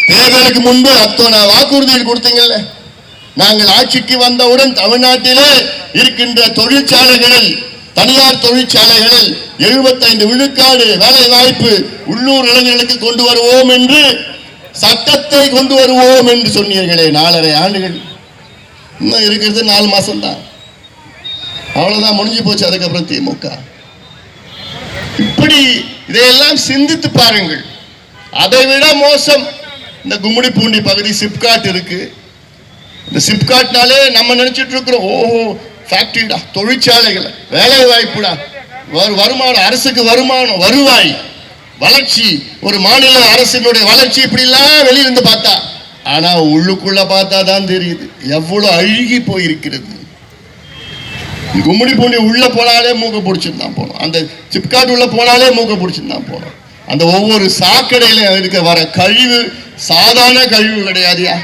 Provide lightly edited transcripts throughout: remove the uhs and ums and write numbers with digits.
தேர்தலுக்கு முன்பு அத்தனை வாக்குறுதிகள் கொடுத்தீங்கல்ல. நாங்கள் ஆட்சிக்கு வந்தவுடன் தமிழ்நாட்டிலே இருக்கின்ற தொழிற்சாலைகளில், தனியார் தொழிற்சாலைகளில் 75 விழுக்காடு வேலை வாய்ப்பு உள்ளூர் இளைஞர்களுக்கு கொண்டு வருவோம் என்று சட்டத்தை கொண்டு வருவோம் என்று சொன்னீர்களே. 4.5 ஆண்டுகள், இன்னும் இருக்கிறது 4 மாசம் தான், அவ்வளவுதான், முடிஞ்சு போச்சு. அதுக்கப்புறம் திமுக இப்படி இதையெல்லாம் சிந்தித்து பாருங்கள். அதை விட மோசம் இந்த கும்மிடிப்பூண்டி பகுதி சிப்காட் இருக்கு. இந்த சிப்காட்னாலே நம்ம நினைச்சிட்டு இருக்கிறோம், ஓஹோ ஃபேக்டரிடா, தொழிற்சாலைகள், வேலை வாய்ப்புடா, வருமானம், அரசுக்கு வருமானம், வருவாய், வளர்ச்சி, ஒரு மாநில அரசினுடைய வளர்ச்சி, இப்படிலாம் வெளியிருந்து பார்த்தா. ஆனா உள்ளுக்குள்ள பார்த்தா தான் தெரியுது எவ்வளவு அழுகி போயிருக்கிறது. கும்மிடிப்பூண்டி உள்ள போனாலே மூக்க பிடிச்சிருந்தான் போனோம், அந்த சிப்காட் உள்ள போனாலே மூக்க பிடிச்சிருந்தான் போனோம். அந்த ஒவ்வொரு சாக்கடையில இருக்க வர கழிவு சாதாரண கழிவு கிடையாதுயா,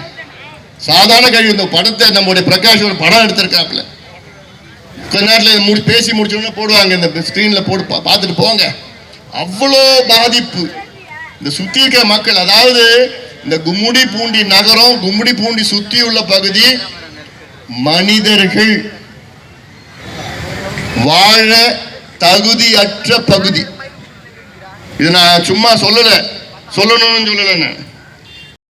சாதாரண கழிவு. இந்த படத்தை நம்முடைய பிரகாஷ் ஒரு படம் எடுத்திருக்காப்புல, கொஞ்ச நேரத்தில் பேசி முடிச்சோன்னு போடுவாங்க, இந்த ஸ்கிரீன்ல போட்டு பார்த்துட்டு போங்க. அவ்வளோ பாதிப்பு இந்த சுத்தி இருக்கிற மக்கள். அதாவது இந்த கும்மிடிப்பூண்டி நகரம், கும்மிடிப்பூண்டி சுத்தி உள்ள பகுதி மனிதர்கள் வாழ தகுதியற்ற பகுதி. இது நான் சும்மா சொல்லல, சொல்லணும்னு சொல்லல.